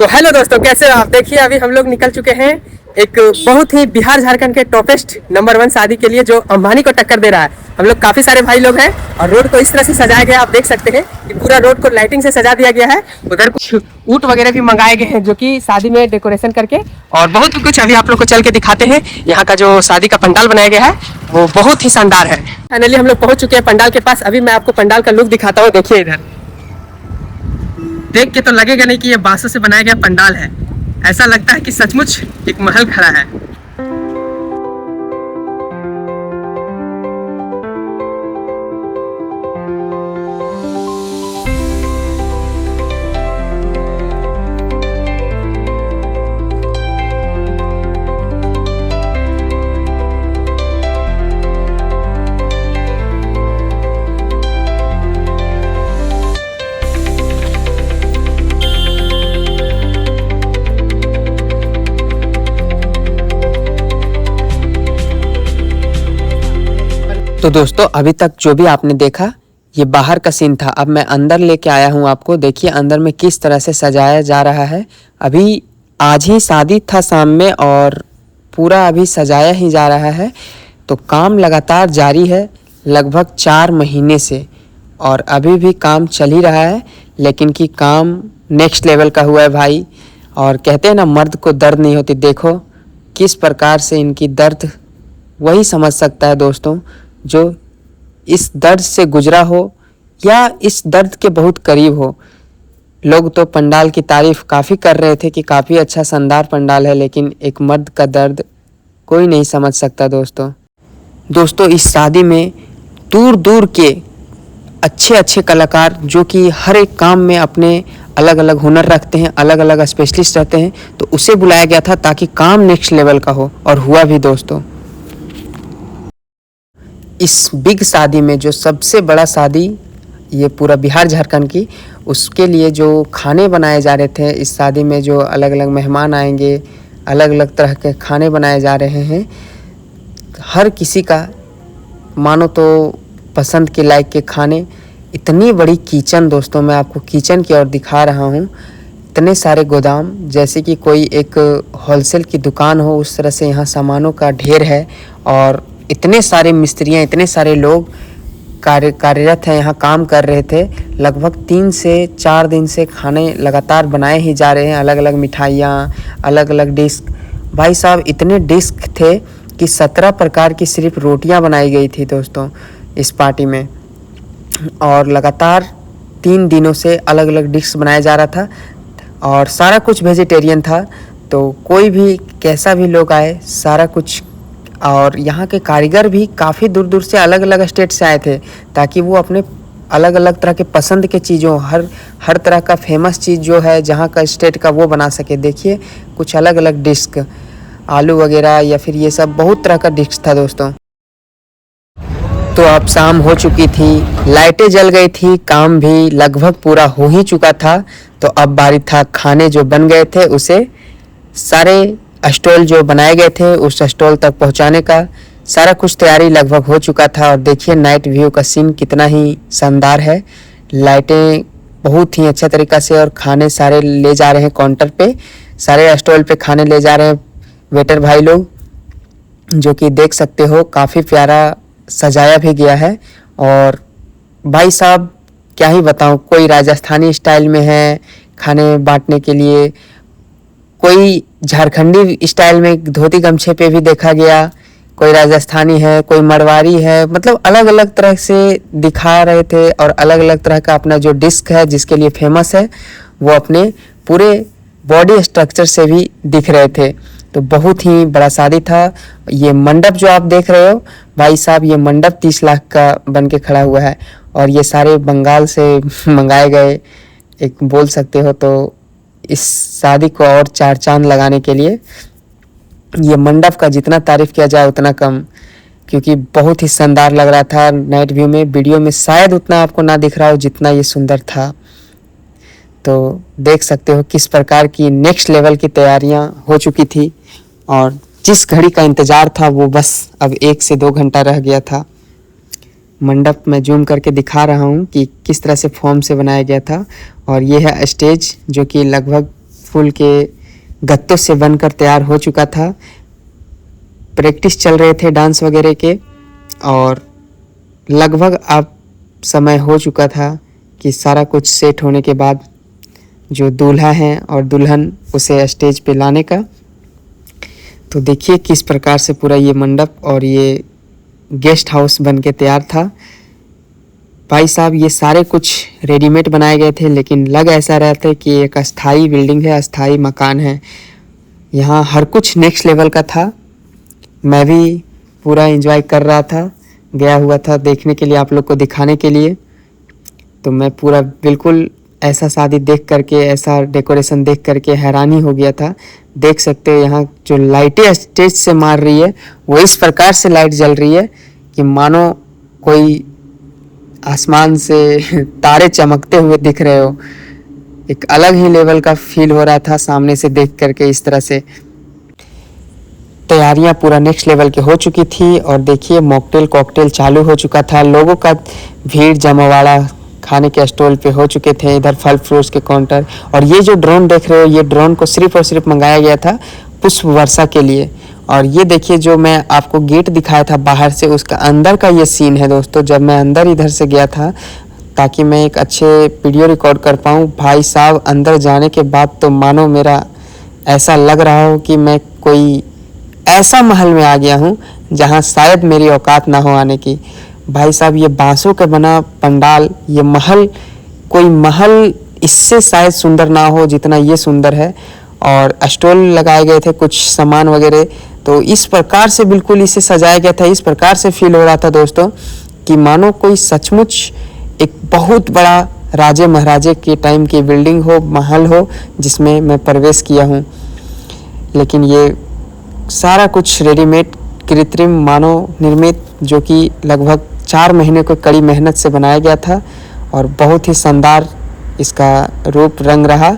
तो हेलो दोस्तों, कैसे हो आप। देखिए अभी हम लोग निकल चुके हैं एक बहुत ही बिहार झारखंड के टॉपेस्ट नंबर 1 शादी के लिए, जो अंबानी को टक्कर दे रहा है। हम लोग काफी सारे भाई लोग हैं और रोड को इस तरह से सजाया गया, आप देख सकते हैं कि पूरा रोड को लाइटिंग से सजा दिया गया है। उधर कुछ ऊंट वगैरह भी मंगाए गए हैं जो कि शादी में डेकोरेशन करके, और बहुत कुछ अभी आप लोग को चल के दिखाते हैं। यहाँ का जो शादी का पंडाल बनाया गया है वो बहुत ही शानदार है। फाइनली हम लोग पहुंच चुके हैं पंडाल के पास। अभी मैं आपको पंडाल का लुक दिखाता हूँ। देखिए इधर देख के तो लगेगा नहीं कि ये बांसों से बनाया गया पंडाल है, ऐसा लगता है कि सचमुच एक महल खड़ा है। तो दोस्तों अभी तक जो भी आपने देखा ये बाहर का सीन था। अब मैं अंदर लेके आया हूँ आपको। देखिए अंदर में किस तरह से सजाया जा रहा है। अभी आज ही शादी था शाम में और पूरा अभी सजाया ही जा रहा है। तो काम लगातार जारी है लगभग 4 महीने से, और अभी भी काम चल ही रहा है, लेकिन कि काम नेक्स्ट लेवल का हुआ है भाई। और कहते हैं ना, मर्द को दर्द नहीं होती। देखो किस प्रकार से इनकी दर्द वही समझ सकता है दोस्तों जो इस दर्द से गुजरा हो या इस दर्द के बहुत करीब हो। लोग तो पंडाल की तारीफ काफ़ी कर रहे थे कि काफ़ी अच्छा शानदार पंडाल है, लेकिन एक मर्द का दर्द कोई नहीं समझ सकता दोस्तों इस शादी में दूर दूर के अच्छे कलाकार, जो कि हर एक काम में अपने अलग अलग हुनर रखते हैं, अलग अलग स्पेशलिस्ट रहते हैं, तो उसे बुलाया गया था ताकि काम नेक्स्ट लेवल का हो, और हुआ भी दोस्तों। इस बिग शादी में जो सबसे बड़ा शादी ये पूरा बिहार झारखंड की, उसके लिए जो खाने बनाए जा रहे थे इस शादी में, जो अलग अलग मेहमान आएंगे, अलग अलग तरह के खाने बनाए जा रहे हैं। हर किसी का मानो तो पसंद के लायक के खाने। इतनी बड़ी किचन दोस्तों, मैं आपको किचन की ओर दिखा रहा हूँ। इतने सारे गोदाम, जैसे कि कोई एक होलसेल की दुकान हो, उस तरह से यहाँ सामानों का ढेर है। और इतने सारे मिस्त्रियाँ, इतने सारे लोग कार्यरत हैं, यहाँ काम कर रहे थे। लगभग 3 से 4 दिन से खाने लगातार बनाए ही जा रहे हैं। अलग अलग मिठाइयाँ, अलग अलग डिश। भाई साहब इतने डिश थे कि 17 प्रकार की सिर्फ रोटियाँ बनाई गई थी दोस्तों इस पार्टी में। और लगातार 3 दिनों से अलग अलग डिश बनाया जा रहा था, और सारा कुछ वेजिटेरियन था। तो कोई भी कैसा भी लोग आए, सारा कुछ। और यहाँ के कारीगर भी काफ़ी दूर दूर से अलग अलग स्टेट से आए थे, ताकि वो अपने अलग अलग तरह के पसंद के चीज़ों, हर तरह का फेमस चीज़ जो है जहाँ का स्टेट का, वो बना सके। देखिए कुछ अलग अलग डिश, आलू वगैरह या फिर ये सब बहुत तरह का डिश था दोस्तों। तो अब शाम हो चुकी थी, लाइटें जल गई थी, काम भी लगभग पूरा हो ही चुका था। तो अब बारी था खाने जो बन गए थे उसे सारे स्टॉल जो बनाए गए थे उस स्टॉल तक पहुंचाने का। सारा कुछ तैयारी लगभग हो चुका था। और देखिए नाइट व्यू का सीन कितना ही शानदार है। लाइटें बहुत ही अच्छा तरीक़ा से, और खाने सारे ले जा रहे हैं काउंटर पे, सारे स्टॉल पे खाने ले जा रहे हैं वेटर भाई लोग, जो कि देख सकते हो काफ़ी प्यारा सजाया भी गया है। और भाई साहब क्या ही बताऊं, कोई राजस्थानी स्टाइल में है खाने बांटने के लिए, कोई झारखंडी स्टाइल में धोती गमछे पे भी देखा गया, कोई राजस्थानी है, कोई मरवाड़ी है। मतलब अलग अलग तरह से दिखा रहे थे, और अलग अलग तरह का अपना जो डिश है जिसके लिए फेमस है, वो अपने पूरे बॉडी स्ट्रक्चर से भी दिख रहे थे। तो बहुत ही बड़ा शादी था। ये मंडप जो आप देख रहे हो भाई साहब, ये मंडप 30 लाख का बन के खड़ा हुआ है, और ये सारे बंगाल से मंगाए गए, एक बोल सकते हो। तो इस शादी को और 4 चांद लगाने के लिए ये मंडप का जितना तारीफ़ किया जाए उतना कम, क्योंकि बहुत ही शानदार लग रहा था। नाइट व्यू में, वीडियो में शायद उतना आपको ना दिख रहा हो जितना ये सुंदर था। तो देख सकते हो किस प्रकार की नेक्स्ट लेवल की तैयारियां हो चुकी थी, और जिस घड़ी का इंतज़ार था वो बस अब 1 से 2 घंटा रह गया था। मंडप में जूम करके दिखा रहा हूँ कि किस तरह से फॉर्म से बनाया गया था। और ये है स्टेज, जो कि लगभग फूल के गत्तों से बनकर तैयार हो चुका था। प्रैक्टिस चल रहे थे डांस वगैरह के और लगभग अब समय हो चुका था कि सारा कुछ सेट होने के बाद जो दूल्हा है और दुल्हन उसे स्टेज पे लाने का। तो देखिए किस प्रकार से पूरा ये मंडप और ये गेस्ट हाउस बन के तैयार था। भाई साहब ये सारे कुछ रेडीमेड बनाए गए थे, लेकिन लग ऐसा रहा था कि एक अस्थाई बिल्डिंग है, अस्थाई मकान है। यहाँ हर कुछ नेक्स्ट लेवल का था। मैं भी पूरा एंजॉय कर रहा था, गया हुआ था देखने के लिए, आप लोग को दिखाने के लिए। तो मैं पूरा बिल्कुल ऐसा शादी देख करके, ऐसा डेकोरेशन देख करके हैरानी हो गया था। देख सकते हो यहाँ जो लाइटें स्टेज से मार रही है वो इस प्रकार से लाइट जल रही है कि मानो कोई आसमान से तारे चमकते हुए दिख रहे हो। एक अलग ही लेवल का फील हो रहा था सामने से देख करके। इस तरह से तैयारियां पूरा नेक्स्ट लेवल के हो चुकी थी और देखिए मॉकटेल कॉकटेल चालू हो चुका था। लोगों का भीड़ जमावाड़ा खाने के स्टॉल पे हो चुके थे, इधर फल फ्रूट्स के काउंटर। और ये जो ड्रोन देख रहे हो, ये ड्रोन को सिर्फ और सिर्फ मंगाया गया था पुष्प वर्षा के लिए। और ये देखिए जो मैं आपको गेट दिखाया था बाहर से, उसका अंदर का ये सीन है दोस्तों। जब मैं अंदर इधर से गया था ताकि मैं एक अच्छे वीडियो रिकॉर्ड कर पाऊँ, भाई साहब अंदर जाने के बाद तो मानो मेरा ऐसा लग रहा हो कि मैं कोई ऐसा महल में आ गया हूँ जहाँ शायद मेरी औकात ना हो आने की। भाई साहब ये बांसों का बना पंडाल, ये महल, कोई महल इससे शायद सुंदर ना हो जितना ये सुंदर है। और स्टॉल लगाए गए थे कुछ सामान वगैरह, तो इस प्रकार से बिल्कुल इसे सजाया गया था। इस प्रकार से फील हो रहा था दोस्तों कि मानो कोई सचमुच एक बहुत बड़ा राजे महाराजे के टाइम की बिल्डिंग हो, महल हो, जिसमें मैं प्रवेश किया हूँ। लेकिन ये सारा कुछ रेडीमेड, कृत्रिम, मानव निर्मित, जो कि लगभग 4 महीने को कड़ी मेहनत से बनाया गया था और बहुत ही शानदार इसका रूप रंग रहा।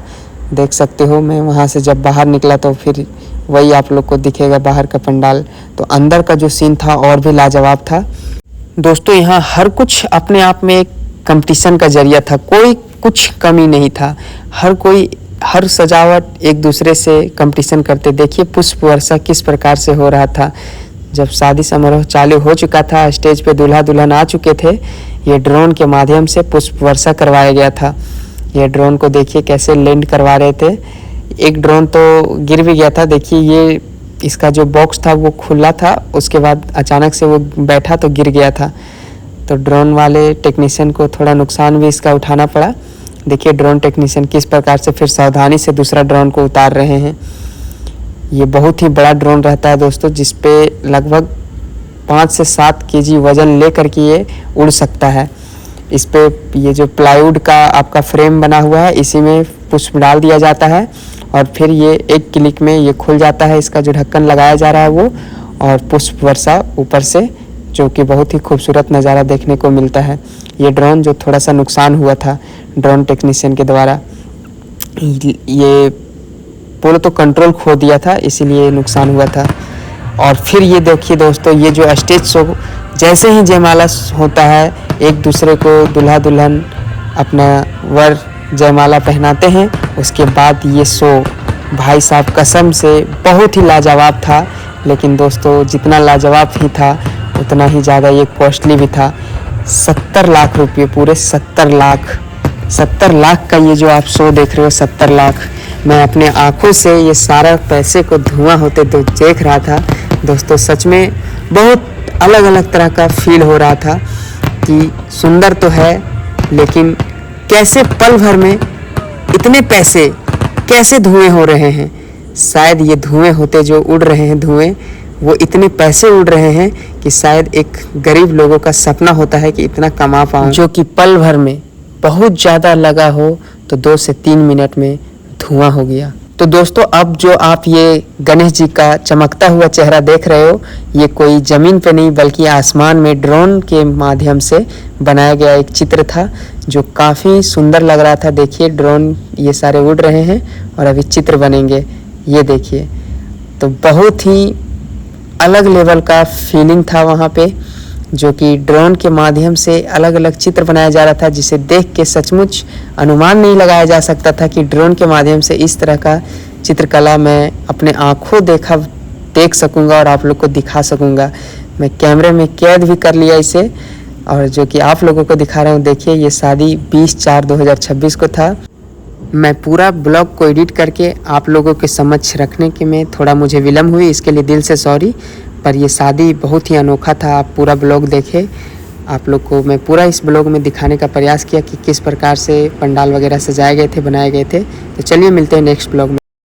देख सकते हो, मैं वहाँ से जब बाहर निकला तो फिर वही आप लोग को दिखेगा बाहर का पंडाल। तो अंदर का जो सीन था और भी लाजवाब था दोस्तों। यहाँ हर कुछ अपने आप में एक कंपटीशन का जरिया था, कोई कुछ कमी नहीं था। हर सजावट एक दूसरे से कंपटीशन करते। देखिए पुष्प वर्षा किस प्रकार से हो रहा था। जब शादी समारोह चालू हो चुका था, स्टेज पे दूल्हा दुल्हन आ चुके थे, ये ड्रोन के माध्यम से पुष्प वर्षा करवाया गया था। ये ड्रोन को देखिए कैसे लैंड करवा रहे थे। एक ड्रोन तो गिर भी गया था। देखिए ये इसका जो बॉक्स था वो खुला था, उसके बाद अचानक से वो बैठा तो गिर गया था। तो ड्रोन वाले टेक्नीशियन को थोड़ा नुकसान भी इसका उठाना पड़ा। देखिए ड्रोन टेक्नीशियन किस प्रकार से फिर सावधानी से दूसरा ड्रोन को उतार रहे हैं। ये बहुत ही बड़ा ड्रोन रहता है दोस्तों, जिस पे लगभग 5 से 7 केजी वजन लेकर के ये उड़ सकता है। इस पे ये जो प्लाईवुड का आपका फ्रेम बना हुआ है, इसी में पुष्प डाल दिया जाता है और फिर ये एक क्लिक में ये खुल जाता है। इसका जो ढक्कन लगाया जा रहा है वो, और पुष्प वर्षा ऊपर से, जो कि बहुत ही खूबसूरत नज़ारा देखने को मिलता है। ये ड्रोन जो थोड़ा सा नुकसान हुआ था ड्रोन टेक्नीशियन के द्वारा, ये बोलो तो कंट्रोल खो दिया था, इसीलिए नुकसान हुआ था। और फिर ये देखिए दोस्तों, ये जो स्टेज शो, जैसे ही जयमाला होता है, एक दूसरे को दूल्हा दुल्हन अपना वर जयमाला पहनाते हैं, उसके बाद ये शो, भाई साहब कसम से बहुत ही लाजवाब था। लेकिन दोस्तों जितना लाजवाब ही था उतना ही ज़्यादा ये कॉस्टली भी था। 70 लाख रुपये, पूरे 70 लाख का ये जो आप शो देख रहे हो, 70 लाख। मैं अपने आँखों से ये सारा पैसे को धुआं होते तो देख रहा था दोस्तों। सच में बहुत अलग अलग तरह का फील हो रहा था कि सुंदर तो है, लेकिन कैसे पल भर में इतने पैसे, कैसे धुएं हो रहे हैं। शायद ये धुएं होते जो उड़ रहे हैं, धुएं, वो इतने पैसे उड़ रहे हैं कि शायद एक गरीब लोगों का सपना होता है कि इतना कमा पाऊँ, जो कि पल भर में बहुत ज़्यादा लगा हो तो 2 से 3 मिनट में धुआं हो गया। तो दोस्तों अब जो आप ये गणेश जी का चमकता हुआ चेहरा देख रहे हो, ये कोई ज़मीन पे नहीं बल्कि आसमान में ड्रोन के माध्यम से बनाया गया एक चित्र था, जो काफ़ी सुंदर लग रहा था। देखिए ड्रोन ये सारे उड़ रहे हैं और अभी चित्र बनेंगे, ये देखिए। तो बहुत ही अलग लेवल का फीलिंग था वहाँ पे। जो कि ड्रोन के माध्यम से अलग अलग चित्र बनाया जा रहा था, जिसे देख के सचमुच अनुमान नहीं लगाया जा सकता था कि ड्रोन के माध्यम से इस तरह का चित्रकला मैं अपने आँखों देख सकूँगा और आप लोग को दिखा सकूँगा। मैं कैमरे में कैद भी कर लिया इसे, और जो कि आप लोगों को दिखा रहा हूँ। देखिए, ये शादी 20/4/2026 को था। मैं पूरा ब्लॉग को एडिट करके आप लोगों के समक्ष रखने के में थोड़ा मुझे विलम्ब हुई, इसके लिए दिल से सॉरी। पर ये शादी बहुत ही अनोखा था। आप पूरा ब्लॉग देखें। आप लोग को मैं पूरा इस ब्लॉग में दिखाने का प्रयास किया कि किस प्रकार से पंडाल वगैरह सजाए गए थे, बनाए गए थे। तो चलिए मिलते हैं नेक्स्ट ब्लॉग में।